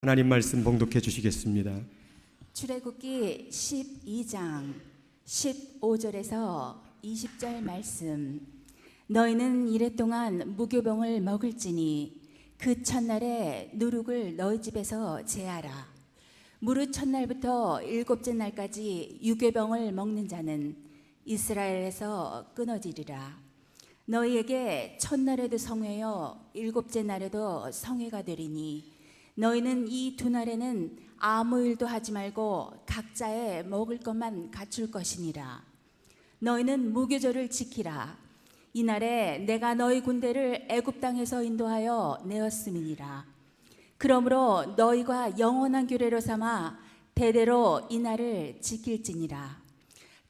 하나님 말씀 봉독해 주시겠습니다. 출애굽기 12장 15절에서 20절 말씀. 너희는 이랫동안 무교병을 먹을지니 그 첫날에 누룩을 너희 집에서 제하라. 무릇 첫날부터 일곱째 날까지 유교병을 먹는 자는 이스라엘에서 끊어지리라. 너희에게 첫날에도 성회요 일곱째 날에도 성회가 되리니 너희는 이 두 날에는 아무 일도 하지 말고 각자의 먹을 것만 갖출 것이니라. 너희는 무교절을 지키라. 이날에 내가 너희 군대를 애굽 땅에서 인도하여 내었음이니라. 그러므로 너희가 영원한 규례로 삼아 대대로 이 날을 지킬지니라.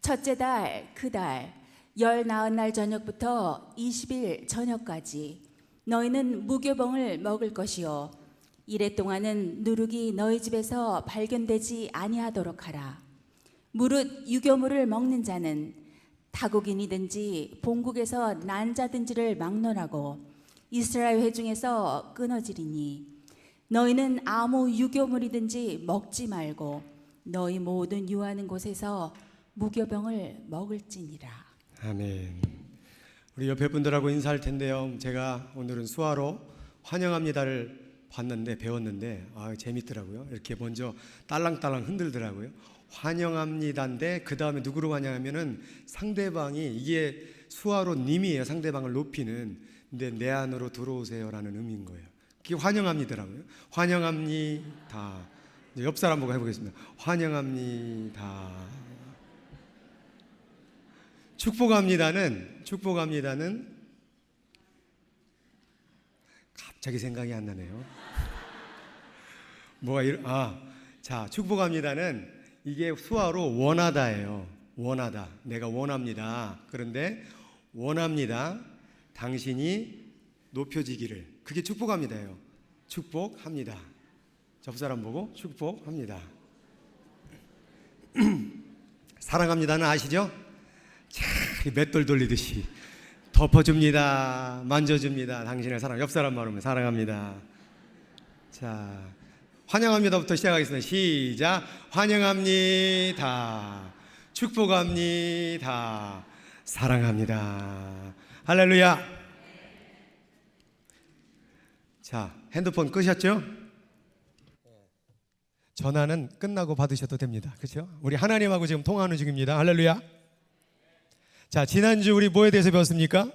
첫째 달 그 달 열 나흔 날 저녁부터 20일 저녁까지 너희는 무교병을 먹을 것이요 이래 동안은 누룩이 너희 집에서 발견되지 아니하도록 하라. 무릇 유교물을 먹는 자는 타국인이든지 본국에서 난 자든지를 막론하고 이스라엘 회중에서 끊어지리니 너희는 아무 유교물이든지 먹지 말고 너희 모든 유하는 곳에서 무교병을 먹을지니라. 아멘. 우리 옆에 분들하고 인사할 텐데요. 제가 오늘은 수화로 환영합니다를 배웠는데 재밌더라고요. 이렇게 먼저 딸랑딸랑 흔들더라고요. 환영합니다인데 그 다음에 누구로 환영하면은 상대방이, 이게 수화로 님이에요. 상대방을 높이는. 근데 내 안으로 들어오세요라는 의미인 거예요. 그게 환영합니다라고요. 환영합니다. 옆 사람 보고 해보겠습니다. 환영합니다. 축복합니다는 갑자기 생각이 안 나네요. 자, 축복합니다는 이게 수화로 원하다예요. 원하다. 내가 원합니다. 그런데 원합니다. 당신이 높여지기를. 그게 축복합니다예요. 축복합니다. 옆 사람 보고 축복합니다. 사랑합니다는 아시죠? 자, 맷돌 돌리듯이 덮어줍니다. 만져줍니다. 당신을 옆 사람 말하면 사랑합니다. 자, 환영합니다부터 시작하겠습니다. 시작. 환영합니다. 축복합니다. 사랑합니다. 할렐루야. 자, 핸드폰 끄셨죠? 전화는 끝나고 받으셔도 됩니다. 그렇죠? 우리 하나님하고 지금 통화하는 중입니다. 할렐루야. 자, 지난주 우리 뭐에 대해서 배웠습니까?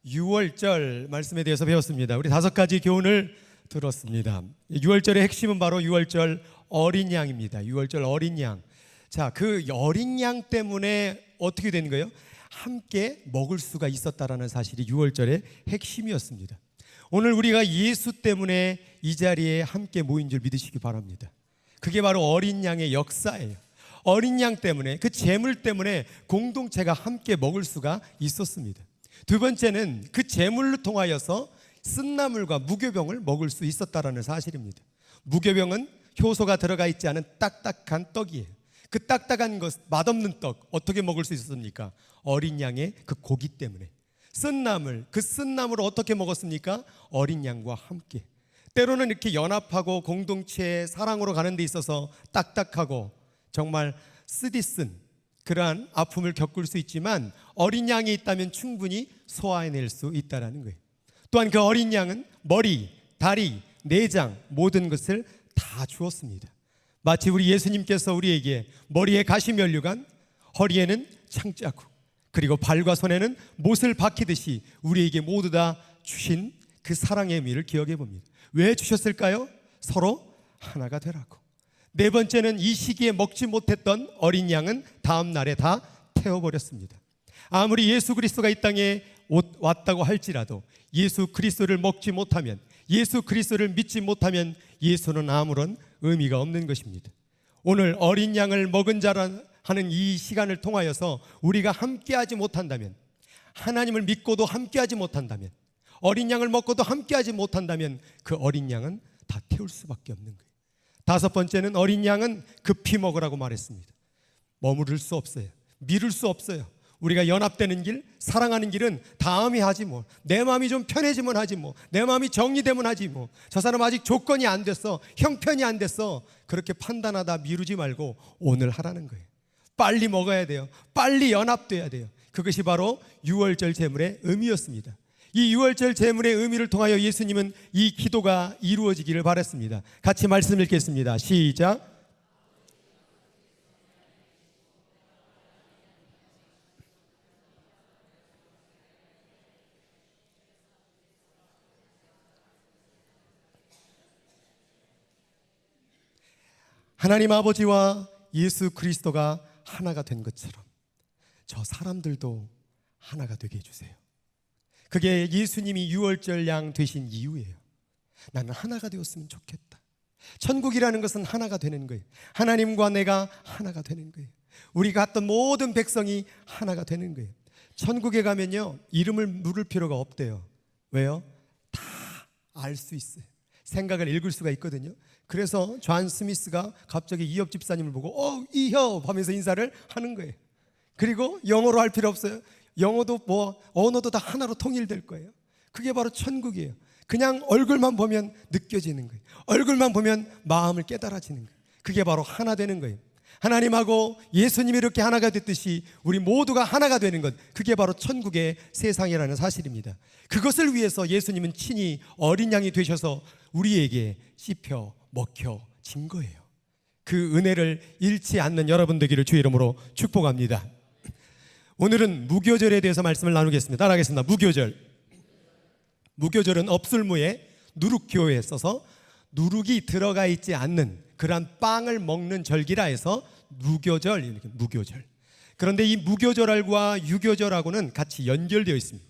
유월절 말씀에 대해서 배웠습니다. 우리 5가지 교훈을 들었습니다. 유월절의 핵심은 바로 유월절 어린 양입니다. 유월절 어린 양. 자, 그 어린 양 때문에 어떻게 되는 거예요? 함께 먹을 수가 있었다라는 사실이 유월절의 핵심이었습니다. 오늘 우리가 예수 때문에 이 자리에 함께 모인 줄 믿으시기 바랍니다. 그게 바로 어린 양의 역사예요. 어린 양 때문에, 그 제물 때문에 공동체가 함께 먹을 수가 있었습니다. 두 번째는 그 제물로 통하여서 쓴나물과 무교병을 먹을 수 있었다라는 사실입니다. 무교병은 효소가 들어가 있지 않은 딱딱한 떡이에요. 그 딱딱한 것, 맛없는 떡 어떻게 먹을 수 있었습니까? 어린 양의 그 고기 때문에. 쓴나물, 그 쓴나물을 어떻게 먹었습니까? 어린 양과 함께. 때로는 이렇게 연합하고 공동체의 사랑으로 가는 데 있어서 딱딱하고 정말 쓰디쓴 그러한 아픔을 겪을 수 있지만 어린 양이 있다면 충분히 소화해낼 수 있다는 거예요. 또한 그 어린 양은 머리, 다리, 내장 모든 것을 다 주었습니다. 마치 우리 예수님께서 우리에게 머리에 가시면류관, 허리에는 창자국, 그리고 발과 손에는 못을 박히듯이 우리에게 모두 다 주신 그 사랑의 의미를 기억해 봅니다. 왜 주셨을까요? 서로 하나가 되라고. 네 번째는 이 시기에 먹지 못했던 어린 양은 다음 날에 다 태워버렸습니다. 아무리 예수 그리스도가 이 땅에 왔다고 할지라도 예수 그리스도를 먹지 못하면, 예수 그리스도를 믿지 못하면 예수는 아무런 의미가 없는 것입니다. 오늘 어린 양을 먹은 자라 하는 이 시간을 통하여서 우리가 함께하지 못한다면, 하나님을 믿고도 함께하지 못한다면, 어린 양을 먹고도 함께하지 못한다면 그 어린 양은 다 태울 수밖에 없는 거예요. 다섯 번째는 어린 양은 급히 먹으라고 말했습니다. 머무를 수 없어요. 미룰 수 없어요. 우리가 연합되는 길, 사랑하는 길은 다음이 하지 뭐. 내 마음이 좀 편해지면 하지 뭐. 내 마음이 정리되면 하지 뭐. 저 사람 아직 조건이 안 됐어, 형편이 안 됐어, 그렇게 판단하다 미루지 말고 오늘 하라는 거예요. 빨리 먹어야 돼요. 빨리 연합돼야 돼요. 그것이 바로 유월절 제물의 의미였습니다. 이 유월절 제물의 의미를 통하여 예수님은 이 기도가 이루어지기를 바랐습니다. 같이 말씀 읽겠습니다. 시작. 하나님 아버지와 예수 그리스도가 하나가 된 것처럼 저 사람들도 하나가 되게 해주세요. 그게 예수님이 유월절 양 되신 이유예요. 나는 하나가 되었으면 좋겠다. 천국이라는 것은 하나가 되는 거예요. 하나님과 내가 하나가 되는 거예요. 우리가 갔던 모든 백성이 하나가 되는 거예요. 천국에 가면요, 이름을 물을 필요가 없대요. 왜요? 다 알 수 있어요. 생각을 읽을 수가 있거든요. 그래서 존 스미스가 갑자기 이협 집사님을 보고 이협 하면서 인사를 하는 거예요. 그리고 영어로 할 필요 없어요. 영어도 뭐 언어도 다 하나로 통일될 거예요. 그게 바로 천국이에요. 그냥 얼굴만 보면 느껴지는 거예요. 얼굴만 보면 마음을 깨달아지는 거예요. 그게 바로 하나 되는 거예요. 하나님하고 예수님이 이렇게 하나가 됐듯이 우리 모두가 하나가 되는 것, 그게 바로 천국의 세상이라는 사실입니다. 그것을 위해서 예수님은 친히 어린 양이 되셔서 우리에게 씹혀 먹혀진 거예요. 그 은혜를 잃지 않는 여러분 되기를 주의 이름으로 축복합니다. 오늘은 무교절에 대해서 말씀을 나누겠습니다. 따라하겠습니다. 무교절. 무교절은 업술무에 누룩교에 써서 누룩이 들어가 있지 않는 그러한 빵을 먹는 절기라 해서 무교절, 이렇게 무교절. 그런데 이 무교절과 유교절하고는 같이 연결되어 있습니다.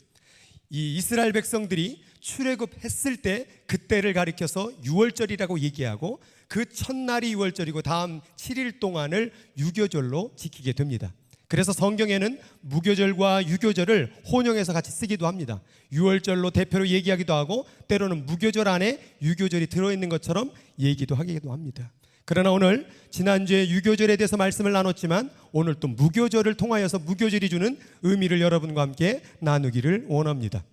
이 이스라엘 백성들이 출애굽했을 때 그때를 가리켜서 유월절이라고 얘기하고 그 첫날이 유월절이고 다음 7일 동안을 유교절로 지키게 됩니다. 그래서 성경에는 무교절과 유교절을 혼용해서 같이 쓰기도 합니다. 유월절로 대표로 얘기하기도 하고 때로는 무교절 안에 유교절이 들어있는 것처럼 얘기도 하기도 합니다. 그러나 오늘 지난주에 유교절에 대해서 말씀을 나눴지만 오늘 또 무교절을 통하여서 무교절이 주는 의미를 여러분과 함께 나누기를 원합니다.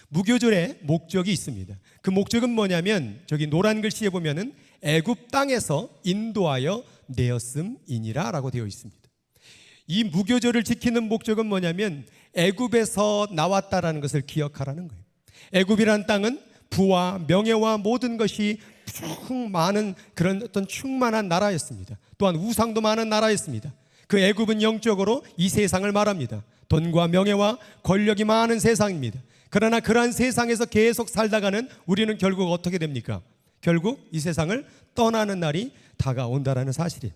무교절의 목적이 있습니다. 그 목적은 뭐냐면 저기 노란 글씨에 보면은 애굽 땅에서 인도하여 내었음이니라 라고 되어 있습니다. 이 무교절을 지키는 목적은 뭐냐면 애굽에서 나왔다라는 것을 기억하라는 거예요. 애굽이라는 땅은 부와 명예와 모든 것이 많은 그런 어떤 충만한 나라였습니다. 또한 우상도 많은 나라였습니다. 그 애굽은 영적으로 이 세상을 말합니다. 돈과 명예와 권력이 많은 세상입니다. 그러나 그러한 세상에서 계속 살다가는 우리는 결국 어떻게 됩니까? 결국 이 세상을 떠나는 날이 다가온다라는 사실이에요.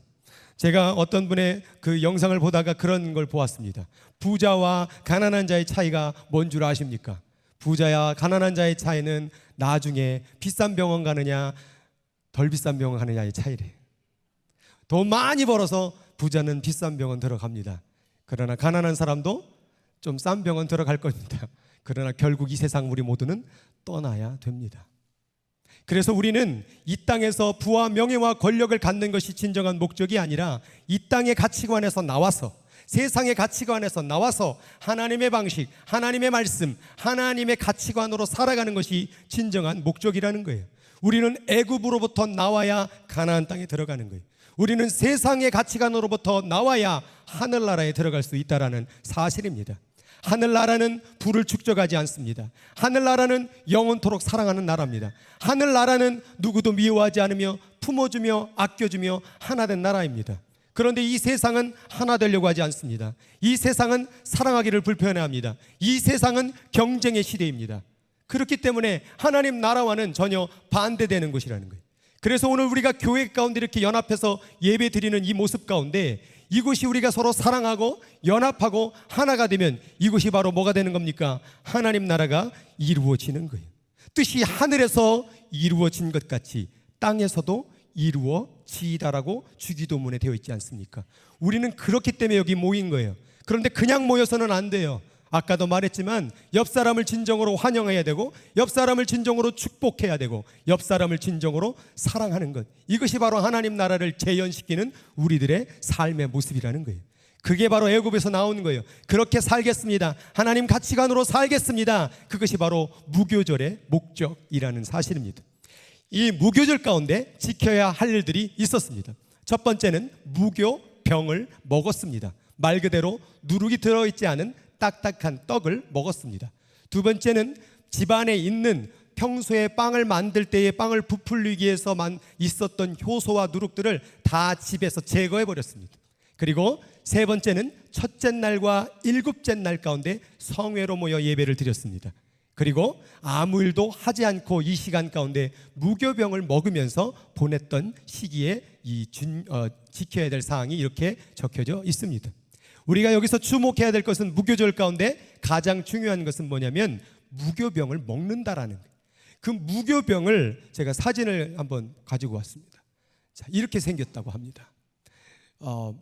제가 어떤 분의 그 영상을 보다가 그런 걸 보았습니다. 부자와 가난한 자의 차이가 뭔 줄 아십니까? 부자와 가난한 자의 차이는 나중에 비싼 병원 가느냐 덜 비싼 병원 가느냐의 차이래요. 돈 많이 벌어서 부자는 비싼 병원 들어갑니다. 그러나 가난한 사람도 좀 싼 병원 들어갈 겁니다. 그러나 결국 이 세상 우리 모두는 떠나야 됩니다. 그래서 우리는 이 땅에서 부와 명예와 권력을 갖는 것이 진정한 목적이 아니라 이 땅의 가치관에서 나와서 세상의 가치관에서 나와서 하나님의 방식, 하나님의 말씀, 하나님의 가치관으로 살아가는 것이 진정한 목적이라는 거예요. 우리는 애굽으로부터 나와야 가나안 땅에 들어가는 거예요. 우리는 세상의 가치관으로부터 나와야 하늘나라에 들어갈 수 있다는 사실입니다. 하늘나라는 불을 축적하지 않습니다. 하늘나라는 영원토록 사랑하는 나라입니다. 하늘나라는 누구도 미워하지 않으며 품어주며 아껴주며 하나된 나라입니다. 그런데 이 세상은 하나 되려고 하지 않습니다. 이 세상은 사랑하기를 불편해합니다. 이 세상은 경쟁의 시대입니다. 그렇기 때문에 하나님 나라와는 전혀 반대되는 것이라는 거예요. 그래서 오늘 우리가 교회 가운데 이렇게 연합해서 예배 드리는 이 모습 가운데 이곳이 우리가 서로 사랑하고 연합하고 하나가 되면 이곳이 바로 뭐가 되는 겁니까? 하나님 나라가 이루어지는 거예요. 뜻이 하늘에서 이루어진 것 같이 땅에서도 이루어지다라고 주기도문에 되어 있지 않습니까? 우리는 그렇기 때문에 여기 모인 거예요. 그런데 그냥 모여서는 안 돼요. 아까도 말했지만 옆 사람을 진정으로 환영해야 되고 옆 사람을 진정으로 축복해야 되고 옆 사람을 진정으로 사랑하는 것, 이것이 바로 하나님 나라를 재현시키는 우리들의 삶의 모습이라는 거예요. 그게 바로 애굽에서 나온 거예요. 그렇게 살겠습니다. 하나님 가치관으로 살겠습니다. 그것이 바로 무교절의 목적이라는 사실입니다. 이 무교절 가운데 지켜야 할 일들이 있었습니다. 첫 번째는 무교병을 먹었습니다. 말 그대로 누룩이 들어있지 않은 딱딱한 떡을 먹었습니다. 두 번째는 집안에 있는 평소에 빵을 만들 때에 빵을 부풀리기 위해서만 있었던 효소와 누룩들을 다 집에서 제거해 버렸습니다. 그리고 세 번째는 첫째 날과 일곱째 날 가운데 성회로 모여 예배를 드렸습니다. 그리고 아무 일도 하지 않고 이 시간 가운데 무교병을 먹으면서 보냈던 시기에 지켜야 될 사항이 이렇게 적혀져 있습니다. 우리가 여기서 주목해야 될 것은 무교절 가운데 가장 중요한 것은 뭐냐면 무교병을 먹는다라는 거예요. 그 무교병을 제가 사진을 한번 가지고 왔습니다. 자, 이렇게 생겼다고 합니다.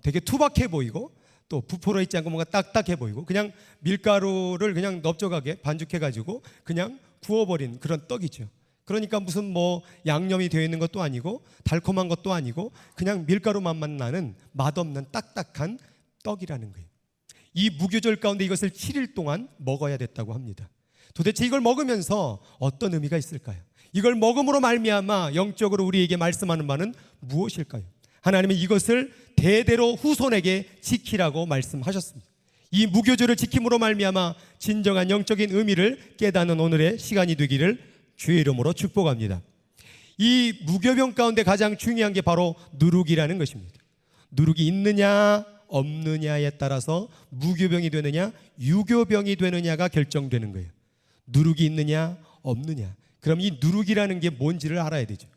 되게 투박해 보이고 또 부풀어 있지 않고 뭔가 딱딱해 보이고 그냥 밀가루를 그냥 넓적하게 반죽해가지고 그냥 구워버린 그런 떡이죠. 그러니까 무슨 뭐 양념이 되어 있는 것도 아니고 달콤한 것도 아니고 그냥 밀가루 맛만 나는 맛없는 딱딱한 떡이라는 거예요. 이 무교절 가운데 이것을 7일 동안 먹어야 됐다고 합니다. 도대체 이걸 먹으면서 어떤 의미가 있을까요? 이걸 먹음으로 말미암아 영적으로 우리에게 말씀하는 바는 무엇일까요? 하나님은 이것을 대대로 후손에게 지키라고 말씀하셨습니다. 이 무교절을 지킴으로 말미암아 진정한 영적인 의미를 깨닫는 오늘의 시간이 되기를 주의 이름으로 축복합니다. 이 무교병 가운데 가장 중요한 게 바로 누룩이라는 것입니다. 누룩이 있느냐 없느냐에 따라서 무교병이 되느냐 유교병이 되느냐가 결정되는 거예요. 누룩이 있느냐 없느냐. 그럼 이 누룩이라는 게 뭔지를 알아야 되죠.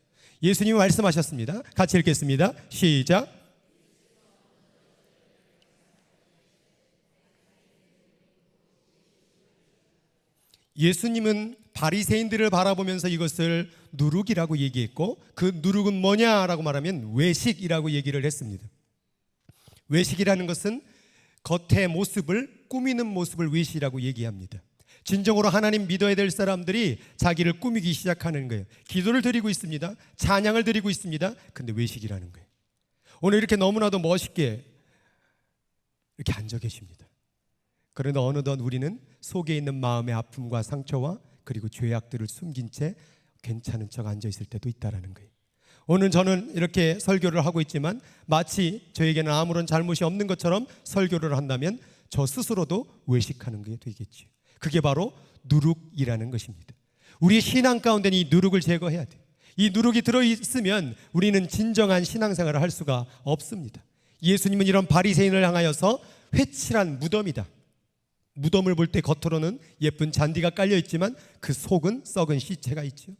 예수님이 말씀하셨습니다. 같이 읽겠습니다. 시작. 예수님은 바리새인들을 바라보면서 이것을 누룩이라고 얘기했고 그 누룩은 뭐냐라고 말하면 외식이라고 얘기를 했습니다. 외식이라는 것은 겉의 모습을 꾸미는 모습을 외식이라고 얘기합니다. 진정으로 하나님 믿어야 될 사람들이 자기를 꾸미기 시작하는 거예요. 기도를 드리고 있습니다. 찬양을 드리고 있습니다. 근데 외식이라는 거예요. 오늘 이렇게 너무나도 멋있게 이렇게 앉아 계십니다. 그런데 어느덧 우리는 속에 있는 마음의 아픔과 상처와 그리고 죄악들을 숨긴 채 괜찮은 척 앉아 있을 때도 있다라는 거예요. 오늘 저는 이렇게 설교를 하고 있지만 마치 저에게는 아무런 잘못이 없는 것처럼 설교를 한다면 저 스스로도 외식하는 게 되겠죠. 그게 바로 누룩이라는 것입니다. 우리의 신앙 가운데는 이 누룩을 제거해야 돼요. 이 누룩이 들어있으면 우리는 진정한 신앙생활을 할 수가 없습니다. 예수님은 이런 바리새인을 향하여서 회칠한 무덤이다. 무덤을 볼 때 겉으로는 예쁜 잔디가 깔려있지만 그 속은 썩은 시체가 있죠.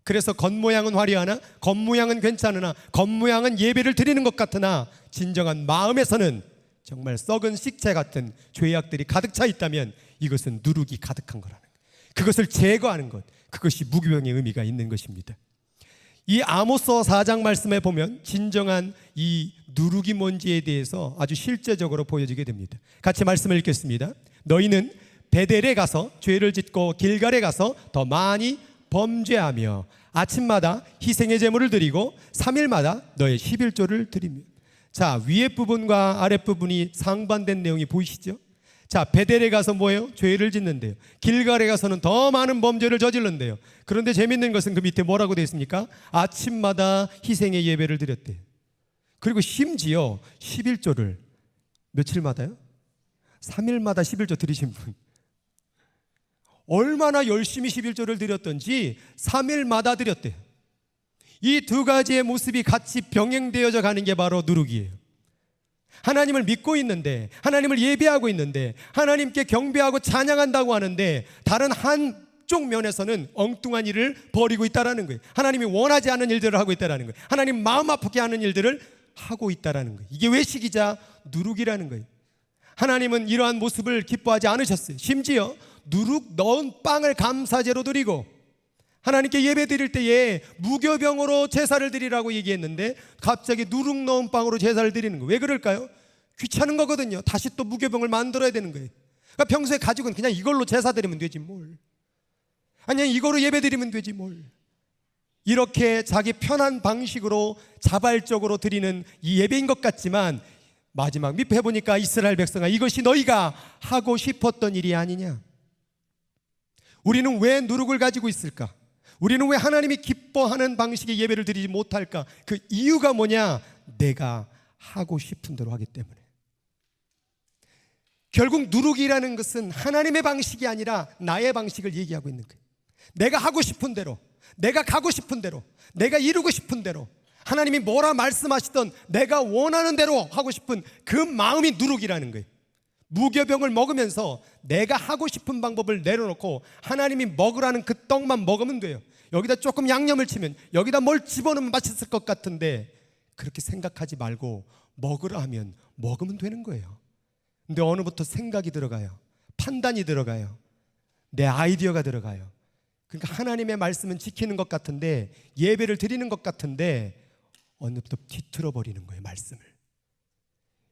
그래서 겉모양은 화려하나 겉모양은 괜찮으나 겉모양은 예배를 드리는 것 같으나 진정한 마음에서는 정말 썩은 식체 같은 죄악들이 가득 차 있다면 이것은 누룩이 가득한 거라는 거예요. 그것을 제거하는 것, 그것이 무교병의 의미가 있는 것입니다. 이 아모스 4장 말씀에 보면 진정한 이 누룩이 뭔지에 대해서 아주 실제적으로 보여지게 됩니다. 같이 말씀을 읽겠습니다. 너희는 베델에 가서 죄를 짓고 길갈에 가서 더 많이 범죄하며 아침마다 희생의 제물을 드리고 3일마다 너의 11조를 드리며. 자, 위에 부분과 아래 부분이 상반된 내용이 보이시죠? 자, 베델에 가서 뭐예요? 죄를 짓는데요. 길갈에 가서는 더 많은 범죄를 저질른대요. 그런데 재밌는 것은 그 밑에 뭐라고 되어 있습니까? 아침마다 희생의 예배를 드렸대요. 그리고 심지어 11조를 며칠마다요? 3일마다 11조 드리신 분. 얼마나 열심히 11조를 드렸던지 3일마다 드렸대요. 이 두 가지의 모습이 같이 병행되어져 가는 게 바로 누룩이에요. 하나님을 믿고 있는데, 하나님을 예배하고 있는데, 하나님께 경배하고 찬양한다고 하는데 다른 한쪽 면에서는 엉뚱한 일을 벌이고 있다는 거예요. 하나님이 원하지 않은 일들을 하고 있다는 거예요. 하나님 마음 아프게 하는 일들을 하고 있다는 거예요. 이게 외식이자 누룩이라는 거예요. 하나님은 이러한 모습을 기뻐하지 않으셨어요. 심지어 누룩 넣은 빵을 감사제로 드리고 하나님께 예배 드릴 때에 무교병으로 제사를 드리라고 얘기했는데 갑자기 누룩 넣은 빵으로 제사를 드리는 거예요. 왜 그럴까요? 귀찮은 거거든요. 다시 또 무교병을 만들어야 되는 거예요. 그러니까 평소에 가지고는 그냥 이걸로 제사 드리면 되지 뭘. 아니 이거로 예배 드리면 되지 뭘. 이렇게 자기 편한 방식으로 자발적으로 드리는 이 예배인 것 같지만 마지막 밑에 보니까 이스라엘 백성아, 이것이 너희가 하고 싶었던 일이 아니냐? 우리는 왜 누룩을 가지고 있을까? 우리는 왜 하나님이 기뻐하는 방식의 예배를 드리지 못할까? 그 이유가 뭐냐? 내가 하고 싶은 대로 하기 때문에. 결국 누룩이라는 것은 하나님의 방식이 아니라 나의 방식을 얘기하고 있는 거예요. 내가 하고 싶은 대로, 내가 가고 싶은 대로, 내가 이루고 싶은 대로, 하나님이 뭐라 말씀하시던 내가 원하는 대로 하고 싶은 그 마음이 누룩이라는 거예요. 무교병을 먹으면서 내가 하고 싶은 방법을 내려놓고 하나님이 먹으라는 그 떡만 먹으면 돼요. 여기다 조금 양념을 치면, 여기다 뭘 집어넣으면 맛있을 것 같은데, 그렇게 생각하지 말고 먹으라 하면 먹으면 되는 거예요. 근데 어느부터 생각이 들어가요. 판단이 들어가요. 내 아이디어가 들어가요. 그러니까 하나님의 말씀은 지키는 것 같은데, 예배를 드리는 것 같은데 어느부터 뒤틀어 버리는 거예요, 말씀을.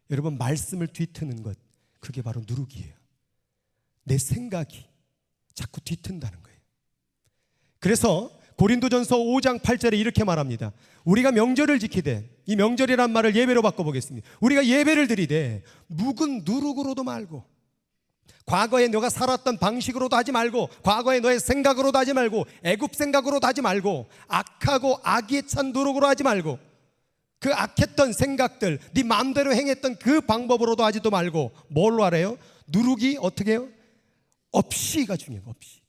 여러분, 말씀을 뒤트는 것, 그게 바로 누룩이에요. 내 생각이 자꾸 뒤튼다는 거예요. 그래서 고린도전서 5장 8절에 이렇게 말합니다. 우리가 명절을 지키되, 이 명절이란 말을 예배로 바꿔보겠습니다. 우리가 예배를 드리되 묵은 누룩으로도 말고, 과거에 너가 살았던 방식으로도 하지 말고, 과거에 너의 생각으로도 하지 말고, 애굽 생각으로도 하지 말고, 악하고 악에 찬 누룩으로 하지 말고, 그 악했던 생각들, 네 마음대로 행했던 그 방법으로도 하지도 말고, 뭘로 하래요? 누룩이 어떻게 해요? 없이가 중요해요. 없이.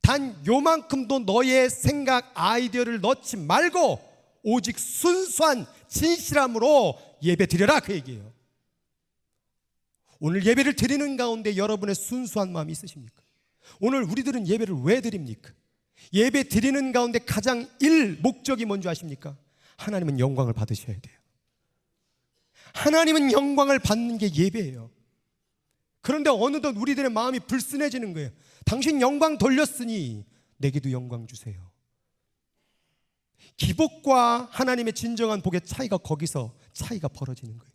단 요만큼도 너의 생각, 아이디어를 넣지 말고 오직 순수한 진실함으로 예배 드려라, 그 얘기예요. 오늘 예배를 드리는 가운데 여러분의 순수한 마음이 있으십니까? 오늘 우리들은 예배를 왜 드립니까? 예배 드리는 가운데 가장 목적이 뭔지 아십니까? 하나님은 영광을 받으셔야 돼요. 하나님은 영광을 받는 게 예배예요. 그런데 어느덧 우리들의 마음이 불순해지는 거예요. 당신 영광 돌렸으니 내게도 영광 주세요. 기복과 하나님의 진정한 복의 차이가, 거기서 차이가 벌어지는 거예요.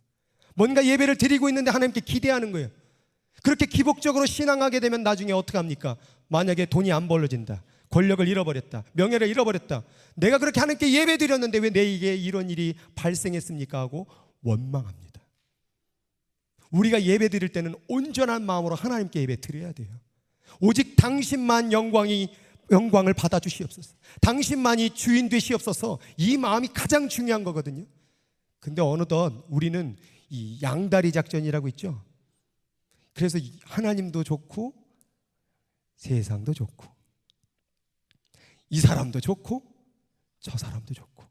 뭔가 예배를 드리고 있는데 하나님께 기대하는 거예요. 그렇게 기복적으로 신앙하게 되면 나중에 어떻게 합니까? 만약에 돈이 안 벌어진다, 권력을 잃어버렸다, 명예를 잃어버렸다, 내가 그렇게 하나님께 예배 드렸는데 왜 내게 이런 일이 발생했습니까? 하고 원망합니다. 우리가 예배 드릴 때는 온전한 마음으로 하나님께 예배 드려야 돼요. 오직 당신만 영광을 받아주시옵소서, 당신만이 주인 되시옵소서, 이 마음이 가장 중요한 거거든요. 근데 어느덧 우리는 이 양다리 작전이라고 있죠. 그래서 하나님도 좋고 세상도 좋고 이 사람도 좋고 저 사람도 좋고.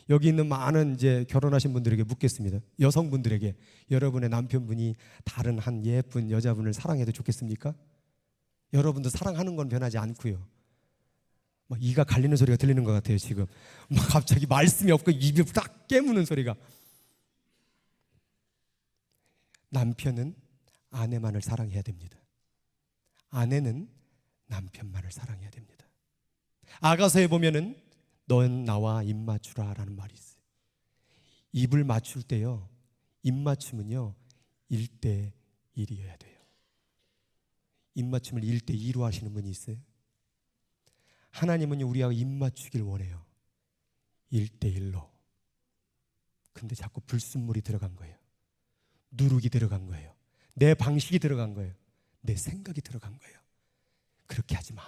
여기 있는 많은 이제 결혼하신 분들에게 묻겠습니다. 여성분들에게, 여러분의 남편분이 다른 한 예쁜 여자분을 사랑해도 좋겠습니까? 여러분도 사랑하는 건 변하지 않고요. 막 이가 갈리는 소리가 들리는 것 같아요 지금. 막 갑자기 말씀이 없고 입이 딱 깨무는 소리가. 남편은 아내만을 사랑해야 됩니다. 아내는 남편만을 사랑해야 됩니다. 아가서에 보면은 넌 나와 입 맞추라 라는 말이 있어요. 입을 맞출 때요, 입 맞춤은요 1대1이어야 돼요. 입 맞춤을 1대2로 하시는 분이 있어요. 하나님은 우리하고 입 맞추길 원해요, 1대1로. 근데 자꾸 불순물이 들어간 거예요. 누룩이 들어간 거예요. 내 방식이 들어간 거예요. 내 생각이 들어간 거예요. 그렇게 하지 마.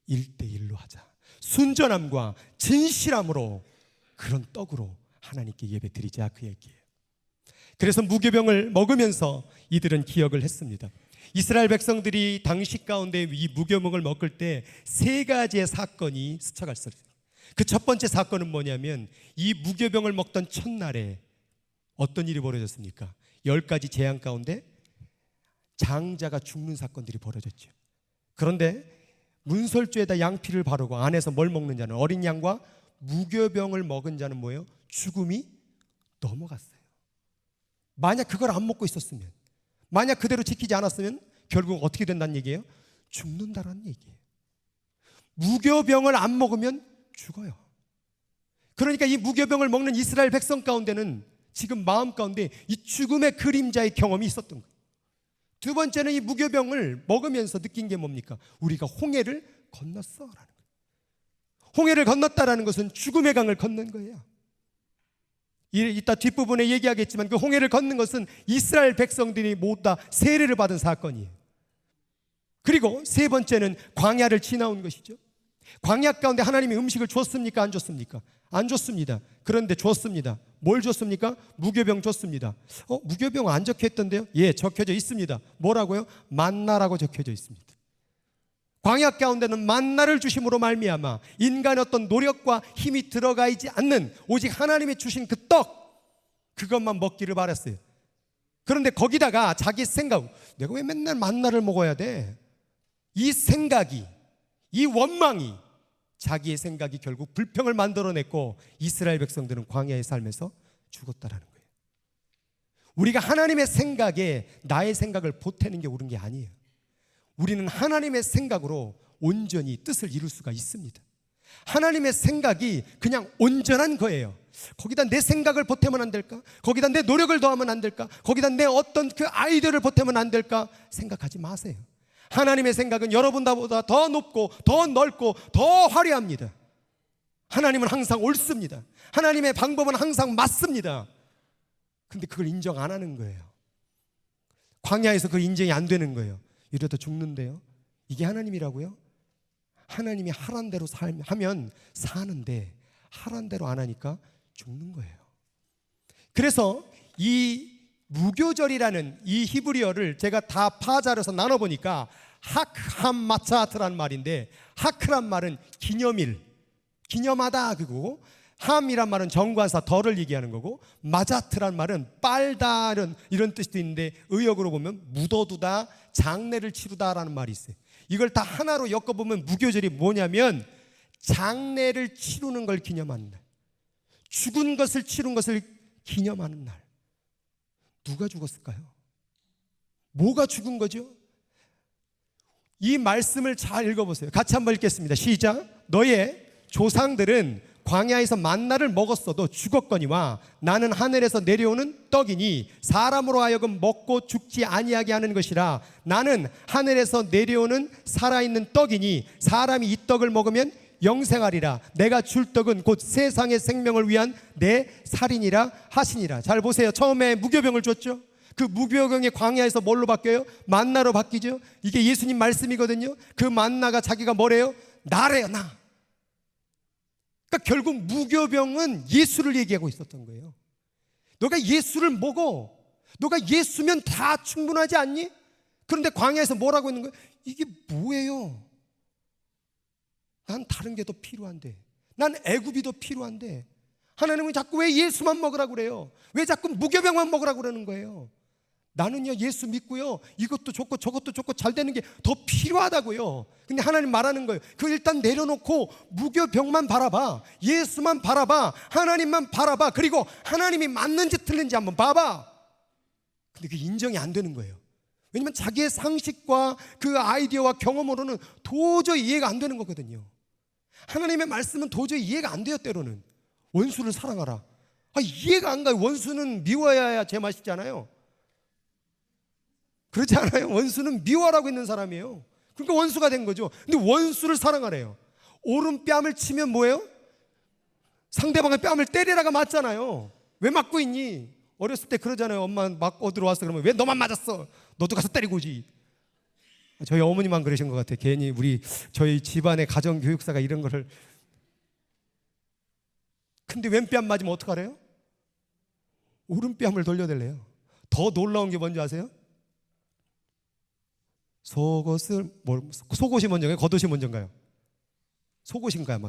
1대1로 하자. 순전함과 진실함으로, 그런 떡으로 하나님께 예배 드리자, 그 얘기예요. 그래서 무교병을 먹으면서 이들은 기억을 했습니다. 이스라엘 백성들이 당시 가운데 이 무교병을 먹을 때 3가지의 사건이 스쳐갔어요. 그 첫 번째 사건은 뭐냐면, 이 무교병을 먹던 첫날에 어떤 일이 벌어졌습니까? 10가지 재앙 가운데 장자가 죽는 사건들이 벌어졌죠. 그런데 문설주에다 양피를 바르고 안에서 뭘 먹는 자는, 어린 양과 무교병을 먹은 자는 뭐예요? 죽음이 넘어갔어요. 만약 그걸 안 먹고 있었으면, 만약 그대로 지키지 않았으면 결국 어떻게 된다는 얘기예요? 죽는다라는 얘기예요. 무교병을 안 먹으면 죽어요. 그러니까 이 무교병을 먹는 이스라엘 백성 가운데는 지금 마음 가운데 이 죽음의 그림자의 경험이 있었던 거예요. 두 번째는 이 무교병을 먹으면서 느낀 게 뭡니까? 우리가 홍해를 건넜어라는 거예요. 홍해를 건넜다라는 것은 죽음의 강을 건넌 거예요. 이따 뒷부분에 얘기하겠지만 그 홍해를 걷는 것은 이스라엘 백성들이 모두 다 세례를 받은 사건이에요. 그리고 세 번째는 광야를 지나온 것이죠. 광야 가운데 하나님이 음식을 줬습니까? 안 줬습니까? 안 줬습니다. 그런데 줬습니다. 뭘 줬습니까? 무교병 줬습니다. 무교병 안 적혀있던데요? 예, 적혀져 있습니다. 뭐라고요? 만나라고 적혀져 있습니다. 광야 가운데는 만나를 주심으로 말미암아 인간의 어떤 노력과 힘이 들어가 있지 않는 오직 하나님이 주신 그 떡, 그것만 먹기를 바랐어요. 그런데 거기다가 자기 생각, 내가 왜 맨날 만나를 먹어야 돼? 이 생각이, 이 원망이, 자기의 생각이 결국 불평을 만들어냈고 이스라엘 백성들은 광야의 삶에서 죽었다라는 거예요. 우리가 하나님의 생각에 나의 생각을 보태는 게 옳은 게 아니에요. 우리는 하나님의 생각으로 온전히 뜻을 이룰 수가 있습니다. 하나님의 생각이 그냥 온전한 거예요. 거기다 내 생각을 보태면 안 될까? 거기다 내 노력을 더하면 안 될까? 거기다 내 어떤 그 아이디어를 보태면 안 될까? 생각하지 마세요. 하나님의 생각은 여러분보다 더 높고 더 넓고 더 화려합니다. 하나님은 항상 옳습니다. 하나님의 방법은 항상 맞습니다. 근데 그걸 인정 안 하는 거예요. 광야에서 그걸 인정이 안 되는 거예요. 이러다 죽는데요. 이게 하나님이라고요? 하나님이 하란 대로 하면 사는데 하란 대로 안 하니까 죽는 거예요. 그래서 이 무교절이라는 이 히브리어를 제가 다 파자려서 나눠보니까 하크함마차트란 말인데, 하크란 말은 기념일, 기념하다 그거고, 함이란 말은 정관사 덜을 얘기하는 거고, 마자트란 말은 빨다 이런 뜻도 있는데 의역으로 보면 묻어두다, 장례를 치르다라는 말이 있어요. 이걸 다 하나로 엮어보면 무교절이 뭐냐면 장례를 치르는 걸 기념하는 날, 죽은 것을 치른 것을 기념하는 날. 누가 죽었을까요? 뭐가 죽은 거죠? 이 말씀을 잘 읽어보세요. 같이 한번 읽겠습니다. 시작. 너의 조상들은 광야에서 만나를 먹었어도 죽었거니와 나는 하늘에서 내려오는 떡이니 사람으로 하여금 먹고 죽지 아니하게 하는 것이라. 나는 하늘에서 내려오는 살아있는 떡이니 사람이 이 떡을 먹으면 영생하리라. 내가 줄 떡은 곧 세상의 생명을 위한 내 살이니라 하시니라. 잘 보세요. 처음에 무교병을 줬죠. 그 무교병이 광야에서 뭘로 바뀌어요? 만나로 바뀌죠. 이게 예수님 말씀이거든요. 그 만나가 자기가 뭐래요? 나래요, 나. 그러니까 결국 무교병은 예수를 얘기하고 있었던 거예요. 너가 예수를 먹어. 너가 예수면 다 충분하지 않니? 그런데 광야에서 뭐라고 있는 거예요? 이게 뭐예요? 난 다른 게 더 필요한데, 난 애굽이 더 필요한데 하나님은 자꾸 왜 예수만 먹으라고 그래요? 왜 자꾸 무교병만 먹으라고 그러는 거예요? 나는요 예수 믿고요 이것도 좋고 저것도 좋고 잘 되는 게 더 필요하다고요. 근데 하나님 말하는 거예요. 그거 일단 내려놓고 무교병만 바라봐, 예수만 바라봐, 하나님만 바라봐. 그리고 하나님이 맞는지 틀린지 한번 봐봐. 근데 그게 인정이 안 되는 거예요. 왜냐면 자기의 상식과 그 아이디어와 경험으로는 도저히 이해가 안 되는 거거든요. 하나님의 말씀은 도저히 이해가 안 돼요. 때로는 원수를 사랑하라. 이해가 안 가요. 원수는 미워야 제맛이잖아요. 그렇지 않아요? 원수는 미워하라고 있는 사람이에요. 그러니까 원수가 된 거죠. 근데 원수를 사랑하래요. 오른뺨을 치면 뭐예요? 상대방의 뺨을 때리라가 맞잖아요. 왜 맞고 있니? 어렸을 때 그러잖아요. 엄마 맞고 들어왔어. 그러면 왜 너만 맞았어? 너도 가서 때리고 오지. 저희 어머니만 그러신 것 같아요. 괜히 저희 집안의 가정교육사가 이런 거를. 근데 왼뺨 맞으면 어떡하래요? 오른뺨을 돌려달래요. 더 놀라운 게 뭔지 아세요? 속옷이 먼저인가요? 겉옷이 먼저인가요? 속옷인가요?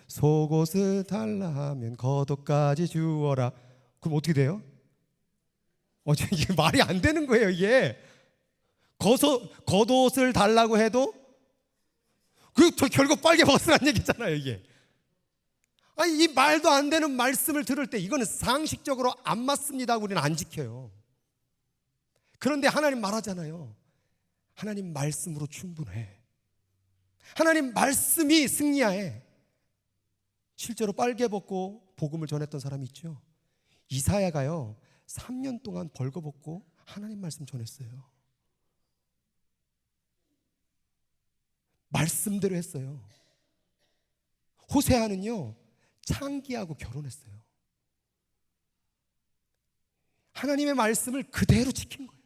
속옷을 달라 하면 겉옷까지 주어라. 그럼 어떻게 돼요? 이게 말이 안 되는 거예요. 이게 겉옷을 달라고 해도 결국 빨개 벗으라는 얘기잖아요. 이게 이 말도 안 되는 말씀을 들을 때 이거는 상식적으로 안 맞습니다. 우리는 안 지켜요. 그런데 하나님 말하잖아요. 하나님 말씀으로 충분해. 하나님 말씀이 승리하해. 실제로 빨개 벗고 복음을 전했던 사람이 있죠. 이사야가요 3년 동안 벌거벗고 하나님 말씀 전했어요. 말씀대로 했어요. 호세아는요 창기하고 결혼했어요. 하나님의 말씀을 그대로 지킨 거예요.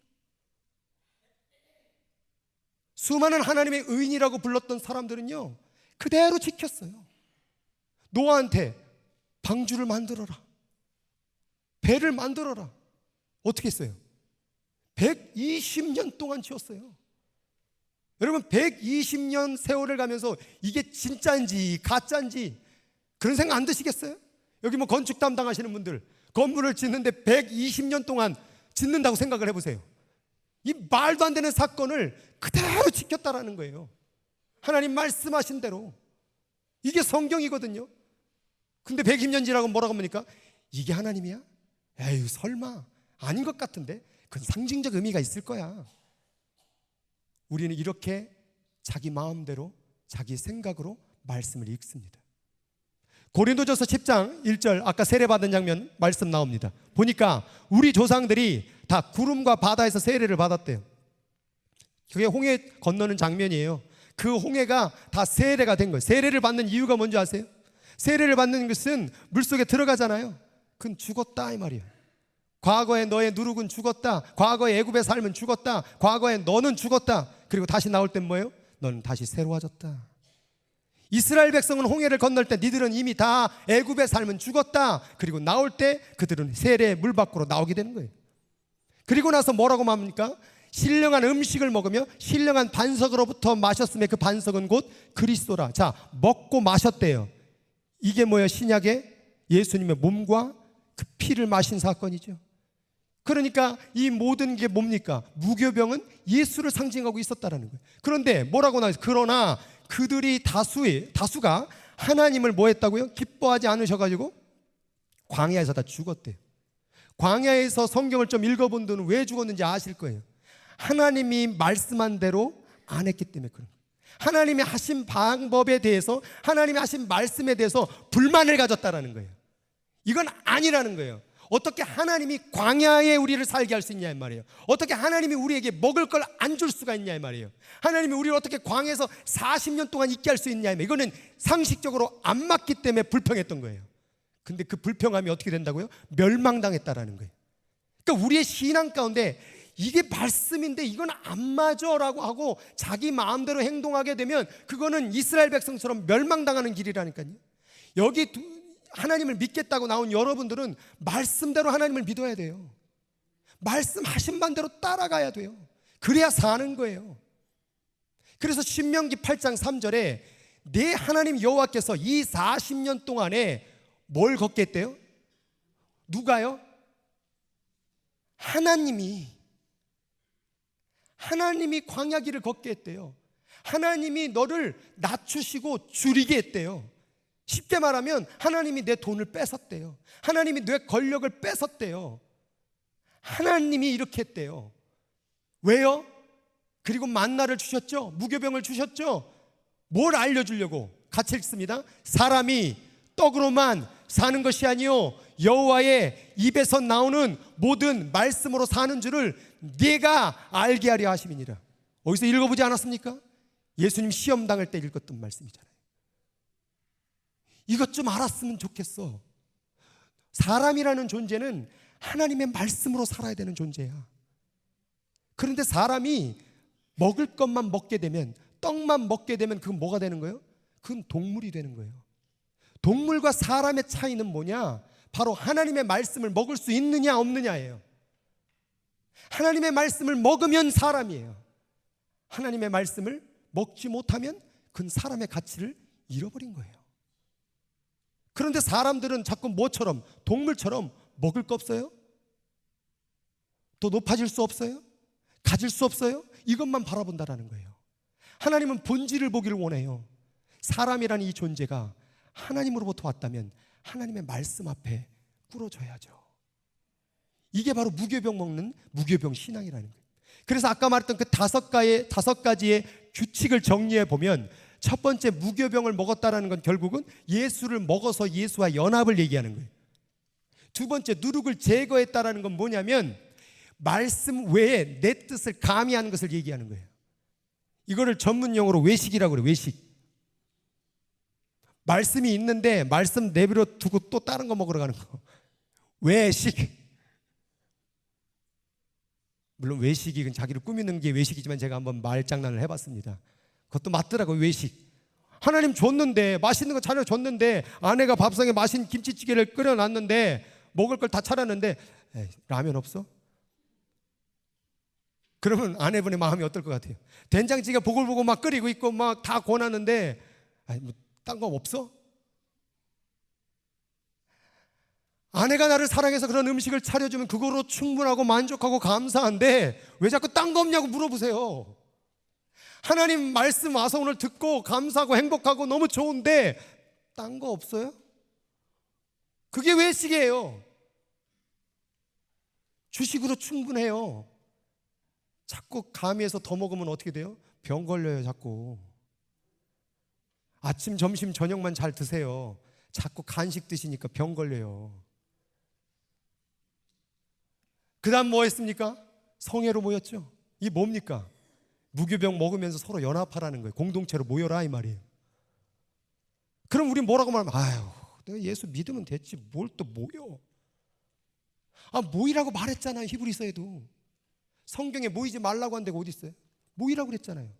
수많은 하나님의 의인이라고 불렀던 사람들은요, 그대로 지켰어요. 노아한테 방주를 만들어라, 배를 만들어라. 어떻게 했어요? 120년 동안 지었어요. 여러분, 120년 세월을 가면서 이게 진짜인지 가짜인지 그런 생각 안 드시겠어요? 여기 뭐 건축 담당하시는 분들, 건물을 짓는데 120년 동안 짓는다고 생각을 해보세요. 이 말도 안 되는 사건을 그대로 지켰다라는 거예요. 하나님 말씀하신 대로. 이게 성경이거든요. 근데 120년 지나고 뭐라고 합니까? 이게 하나님이야? 에휴, 설마 아닌 것 같은데. 그건 상징적 의미가 있을 거야. 우리는 이렇게 자기 마음대로 자기 생각으로 말씀을 읽습니다. 고린도전서 10장 1절, 아까 세례받은 장면 말씀 나옵니다. 보니까 우리 조상들이 다 구름과 바다에서 세례를 받았대요. 그게 홍해 건너는 장면이에요. 그 홍해가 다 세례가 된 거예요. 세례를 받는 이유가 뭔지 아세요? 세례를 받는 것은 물속에 들어가잖아요. 그건 죽었다 이 말이에요. 과거에 너의 누룩은 죽었다. 과거에 애굽의 삶은 죽었다. 과거에 너는 죽었다. 그리고 다시 나올 땐 뭐예요? 너는 다시 새로워졌다. 이스라엘 백성은 홍해를 건널 때 니들은 이미 다 애굽의 삶은 죽었다. 그리고 나올 때 그들은 세례의 물 밖으로 나오게 되는 거예요. 그리고 나서 뭐라고 말합니까? 신령한 음식을 먹으며 신령한 반석으로부터 마셨음에 그 반석은 곧 그리스도라. 자, 먹고 마셨대요. 이게 뭐예요? 신약의 예수님의 몸과 그 피를 마신 사건이죠. 그러니까 이 모든 게 뭡니까? 무교병은 예수를 상징하고 있었다라는 거예요. 그런데 뭐라고 나와요? 그러나 그들이 다수가 하나님을 뭐 했다고요? 기뻐하지 않으셔가지고 광야에서 다 죽었대요. 광야에서 성경을 좀 읽어본 분은 왜 죽었는지 아실 거예요. 하나님이 말씀한 대로 안 했기 때문에 그런 거예요. 하나님이 하신 방법에 대해서, 하나님이 하신 말씀에 대해서 불만을 가졌다라는 거예요. 이건 아니라는 거예요. 어떻게 하나님이 광야에 우리를 살게 할 수 있냐 이 말이에요. 어떻게 하나님이 우리에게 먹을 걸 안 줄 수가 있냐 이 말이에요. 하나님이 우리를 어떻게 광야에서 40년 동안 있게 할 수 있냐 이 말이에요. 이거는 상식적으로 안 맞기 때문에 불평했던 거예요. 근데 그 불평함이 어떻게 된다고요? 멸망당했다라는 거예요. 그러니까 우리의 신앙 가운데 이게 말씀인데 이건 안 맞아 라고 하고 자기 마음대로 행동하게 되면 그거는 이스라엘 백성처럼 멸망당하는 길이라니까요. 여기 하나님을 믿겠다고 나온 여러분들은 말씀대로 하나님을 믿어야 돼요. 말씀하신 반대로 따라가야 돼요. 그래야 사는 거예요. 그래서 신명기 8장 3절에 내 하나님 여호와께서 이 40년 동안에 뭘 걷게 했대요? 누가요? 하나님이 광야길을 걷게 했대요. 하나님이 너를 낮추시고 줄이게 했대요. 쉽게 말하면 하나님이 내 돈을 뺏었대요. 하나님이 내 권력을 뺏었대요. 하나님이 이렇게 했대요. 왜요? 그리고 만나를 주셨죠. 무교병을 주셨죠. 뭘 알려주려고? 같이 읽습니다. 사람이 떡으로만 사는 것이 아니요 여호와의 입에서 나오는 모든 말씀으로 사는 줄을 네가 알게 하려 하심이니라. 어디서 읽어보지 않았습니까? 예수님 시험 당할 때 읽었던 말씀이잖아요. 이것 좀 알았으면 좋겠어. 사람이라는 존재는 하나님의 말씀으로 살아야 되는 존재야. 그런데 사람이 먹을 것만 먹게 되면, 떡만 먹게 되면 그건 뭐가 되는 거예요? 그건 동물이 되는 거예요. 동물과 사람의 차이는 뭐냐? 바로 하나님의 말씀을 먹을 수 있느냐 없느냐예요. 하나님의 말씀을 먹으면 사람이에요. 하나님의 말씀을 먹지 못하면 그건 사람의 가치를 잃어버린 거예요. 그런데 사람들은 자꾸 뭐처럼, 동물처럼 먹을 거 없어요? 더 높아질 수 없어요? 가질 수 없어요? 이것만 바라본다라는 거예요. 하나님은 본질을 보기를 원해요. 사람이라는 이 존재가 하나님으로부터 왔다면 하나님의 말씀 앞에 꿇어져야죠. 이게 바로 무교병 먹는 무교병 신앙이라는 거예요. 그래서 아까 말했던 그 다섯 가지의 규칙을 정리해 보면 첫 번째 무교병을 먹었다라는 건 결국은 예수를 먹어서 예수와 연합을 얘기하는 거예요. 두 번째 누룩을 제거했다라는 건 뭐냐면 말씀 외에 내 뜻을 가미하는 것을 얘기하는 거예요. 이거를 전문 용어로 외식이라고 그래요. 외식. 말씀이 있는데 말씀 내버려 두고 또 다른 거 먹으러 가는 거. 외식. 물론 외식이 자기를 꾸미는 게 외식이지만 제가 한번 말장난을 해봤습니다. 그것도 맞더라고요. 외식. 하나님 줬는데, 맛있는 거 차려줬는데, 아내가 밥상에 맛있는 김치찌개를 끓여놨는데 먹을 걸 다 차렸는데 에이, 라면 없어? 그러면 아내분의 마음이 어떨 것 같아요? 된장찌개 보글보글 막 끓이고 있고 막 다 구워놨는데 뭐 딴 거 없어? 아내가 나를 사랑해서 그런 음식을 차려주면 그거로 충분하고 만족하고 감사한데 왜 자꾸 딴 거 없냐고 물어보세요. 하나님 말씀 와서 오늘 듣고 감사하고 행복하고 너무 좋은데 딴 거 없어요? 그게 외식이에요. 주식으로 충분해요. 자꾸 가미해서 더 먹으면 어떻게 돼요? 병 걸려요. 자꾸 아침 점심 저녁만 잘 드세요. 자꾸 간식 드시니까 병 걸려요. 그 다음 뭐 했습니까? 성회로 모였죠. 이게 뭡니까? 무교병 먹으면서 서로 연합하라는 거예요. 공동체로 모여라 이 말이에요. 그럼 우리 뭐라고 말하면 아유 내가 예수 믿으면 됐지 뭘 또 모여. 아 모이라고 말했잖아요. 히브리서에도. 성경에 모이지 말라고 한 데가 어디 있어요? 모이라고 그랬잖아요.